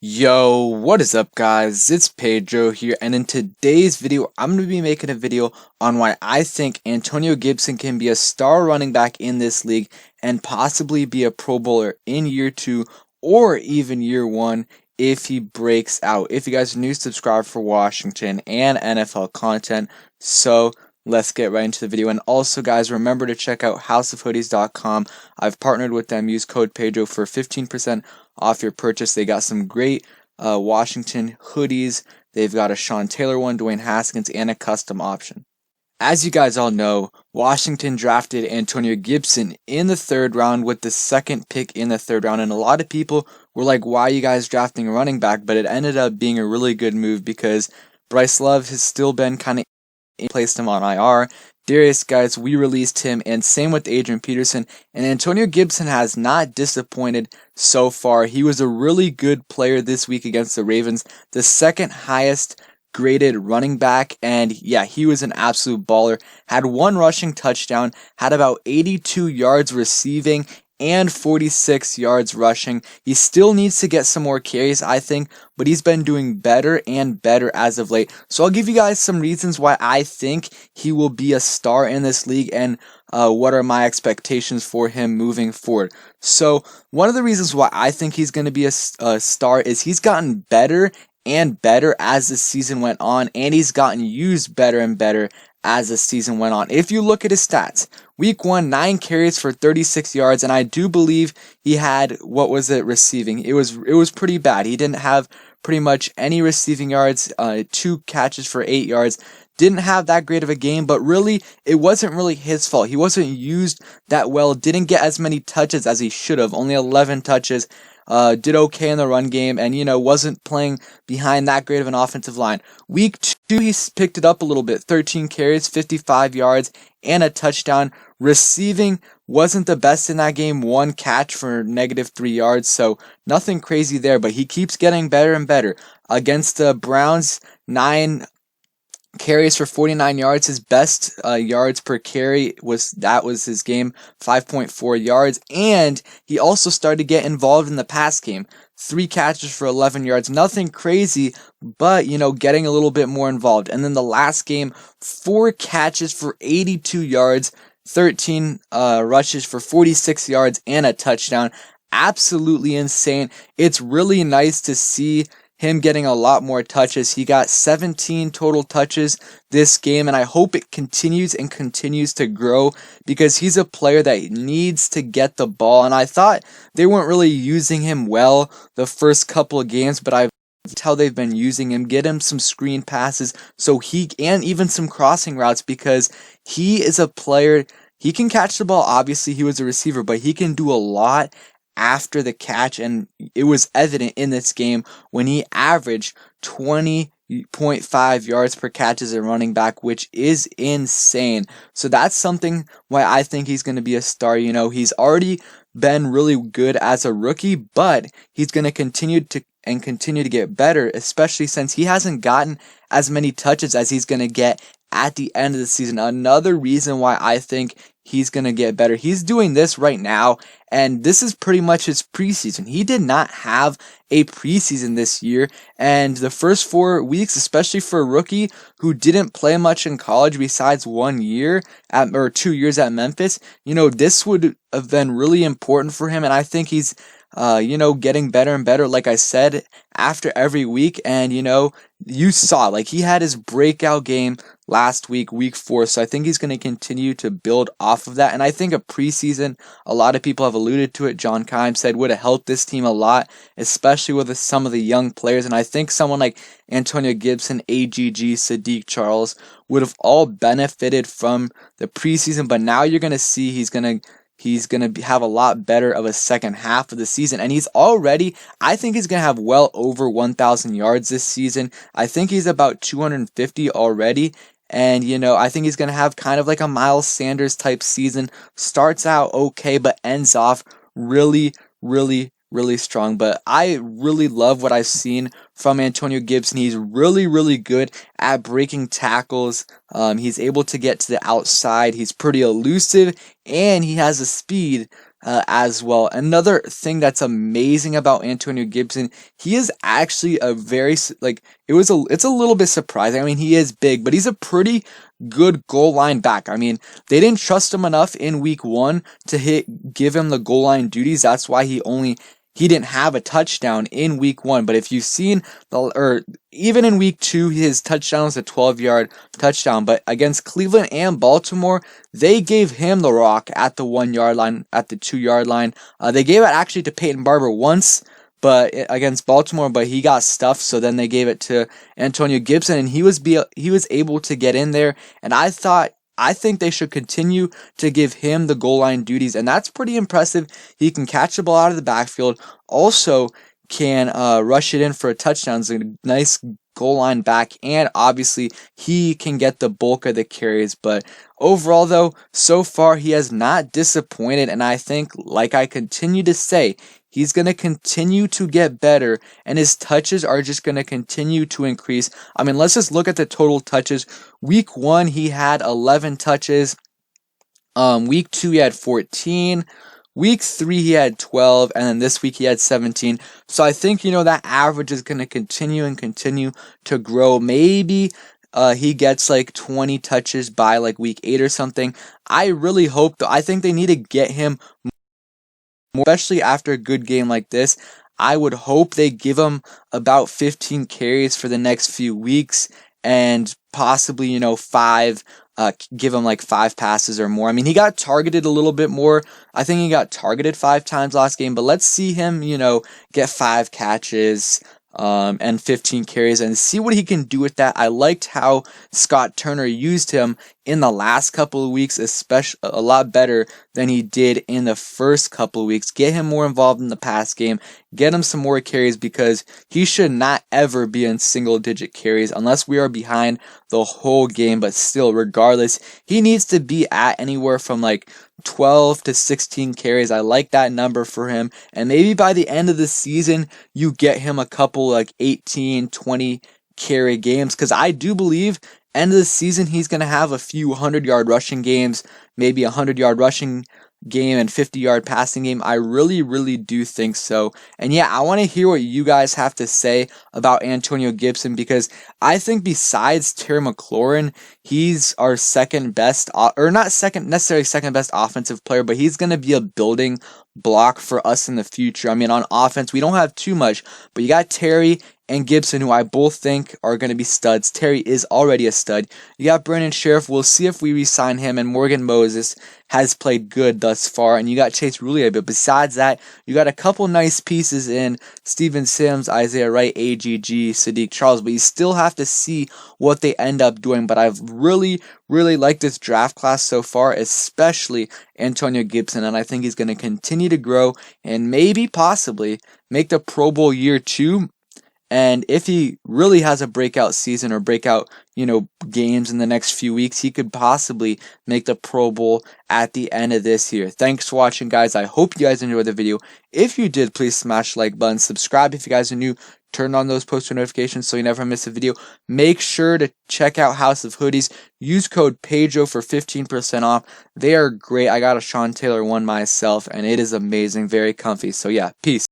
Yo, what is up guys? It's Pedro here, and in today's video, I'm going to be making a video on why I think Antonio Gibson can be a star running back in this league and possibly be a Pro Bowler in year 2 or even year 1 if he breaks out. If you guys are new, subscribe for Washington and NFL content. So let's get right into the video. And also guys, remember to check out houseofhoodies.com. I've partnered with them. Use code Pedro for 15% off your purchase. They got some great Washington hoodies. They've got a Sean Taylor one, Dwayne Haskins, and a custom option. As you guys all know, Washington drafted Antonio Gibson in the 3rd round with the 2nd pick in the 3rd round, and a lot of people were like, why are you guys drafting a running back? But it ended up being a really good move because Bryce Love has still been kind of placed him on IR. Darius Guice, we released him, and same with Adrian Peterson. And Antonio Gibson has not disappointed so far. He was a really good player this week against the Ravens, the 2nd highest graded running back, and yeah, he was an absolute baller. Had 1 rushing touchdown, had about 82 yards receiving, and 46 yards rushing. He still needs to get some more carries, I think, but he's been doing better and better as of late. So I'll give you guys some reasons why I think he will be a star in this league and what are my expectations for him moving forward. So one of the reasons why I think he's going to be a star is he's gotten better and better as the season went on, and he's gotten used better and better as the season went on. If you look at his stats, week 1, 9 carries for 36 yards, and I do believe he had, receiving? It was pretty bad. He didn't have pretty much any receiving yards, 2 catches for 8 yards. Didn't have that great of a game, but really, it wasn't really his fault. He wasn't used that well, didn't get as many touches as he should have, only 11 touches. Did okay in the run game, and wasn't playing behind that great of an offensive line. Week 2, he picked it up a little bit. 13 carries, 55 yards, and a touchdown. Receiving wasn't the best in that game. 1 catch for -3 yards, so nothing crazy there, but he keeps getting better and better. Against the Browns, 9 carries for 49 yards. His best yards per carry was his game, 5.4 yards, and he also started to get involved in the pass game. 3 catches for 11 yards, nothing crazy, but getting a little bit more involved. And then the last game, 4 catches for 82 yards, 13 rushes for 46 yards, and a touchdown. Absolutely insane. It's really nice to see him getting a lot more touches. He got 17 total touches this game, and I hope it continues to grow because he's a player that needs to get the ball. And I thought they weren't really using him well the first couple of games, but I've how they've been using him, get him some screen passes and even some crossing routes, because he is a player. He can catch the ball. Obviously, he was a receiver, but he can do a lot after the catch, and it was evident in this game when he averaged 20.5 yards per catch as a running back, which is insane. So that's something why I think he's going to be a star. He's already been really good as a rookie, but he's going to continue to get better, especially since he hasn't gotten as many touches as he's going to get at the end of the season. Another reason why I think he's going to get better. He's doing this right now, and this is pretty much his preseason. He did not have a preseason this year, and the first 4 weeks, especially for a rookie who didn't play much in college besides 1 year or 2 years at Memphis, this would have been really important for him, and I think he's getting better and better, like I said, after every week. And you saw, he had his breakout game last week, week 4, so I think he's going to continue to build off of that. And I think a preseason, a lot of people have alluded to it, John Keim said, would have helped this team a lot, especially with some of the young players. And I think someone like Antonio Gibson, AGG, Sadiq Charles would have all benefited from the preseason, but now you're going to see he's going to have a lot better of a second half of the season. And I think he's going to have well over 1,000 yards this season. I think he's about 250 already. And, I think he's going to have kind of like a Miles Sanders type season. Starts out okay, but ends off really, really, really strong. But I really love what I've seen from Antonio Gibson. He's really, really good at breaking tackles. He's able to get to the outside. He's pretty elusive, and he has a speed as well. Another thing that's amazing about Antonio Gibson, he is actually a very it's a little bit surprising. I mean, he is big, but he's a pretty good goal line back. I mean, they didn't trust him enough in week 1 to give him the goal line duties. That's why he didn't have a touchdown in week 1, but if you've seen even in week 2, his touchdown was a 12-yard touchdown. But against Cleveland and Baltimore, they gave him the rock at the 1-yard line, at the 2-yard line. They gave it actually to Peyton Barber once, but against Baltimore, but he got stuffed. So then they gave it to Antonio Gibson, and he was able to get in there. And I think they should continue to give him the goal line duties, and that's pretty impressive. He can catch the ball out of the backfield, also can rush it in for a touchdown. It's a nice goal line back, and obviously he can get the bulk of the carries. But overall, though, so far he has not disappointed, and I think, like I continue to say, he's going to continue to get better, and his touches are just going to continue to increase. I mean, let's just look at the total touches. Week 1, he had 11 touches. Week 2, he had 14. Week 3, he had 12, and then this week he had 17. So I think, that average is going to continue to grow. Maybe he gets like 20 touches by like week 8 or something. I really hope, though. I think they need to get him more, especially after a good game like this. I would hope they give him about 15 carries for the next few weeks, and possibly, give him like 5 passes or more. I mean, he got targeted a little bit more. I think he got targeted 5 times last game, but let's see him, get 5 catches and 15 carries and see what he can do with that. I liked how Scott Turner used him in the last couple of weeks, especially a lot better than he did in the first couple of weeks. Get him more involved in the pass game, get him some more carries, because he should not ever be in single-digit carries unless we are behind the whole game. But still, regardless, he needs to be at anywhere from like 12 to 16 carries. I like that number for him, and maybe by the end of the season you get him a couple like 18, 20 carry games, because I do believe end of the season he's going to have a few 100-yard rushing games, maybe a 100-yard rushing game and 50-yard passing game. I really do think so. And yeah, I want to hear what you guys have to say about Antonio Gibson, because I think besides Terry McLaurin, he's our second best, or not necessarily second best offensive player, but he's going to be a building block for us in the future. I mean, on offense, we don't have too much, but you got Terry and Gibson, who I both think are going to be studs. Terry is already a stud. You got Brandon Sheriff. We'll see if we re-sign him. And Morgan Moses has played good thus far. And you got Chase Roulier. But besides that, you got a couple nice pieces in Steven Sims, Isaiah Wright, AGG, Sadiq Charles. But you still have to see what they end up doing. But I've really liked this draft class so far, especially Antonio Gibson. And I think he's going to continue to grow and maybe possibly make the Pro Bowl year 2. And if he really has a breakout season or breakout, games in the next few weeks, he could possibly make the Pro Bowl at the end of this year. Thanks for watching, guys. I hope you guys enjoyed the video. If you did, please smash the like button. Subscribe if you guys are new. Turn on those post notifications so you never miss a video. Make sure to check out House of Hoodies. Use code Pedro for 15% off. They are great. I got a Sean Taylor one myself, and it is amazing. Very comfy. So yeah, peace.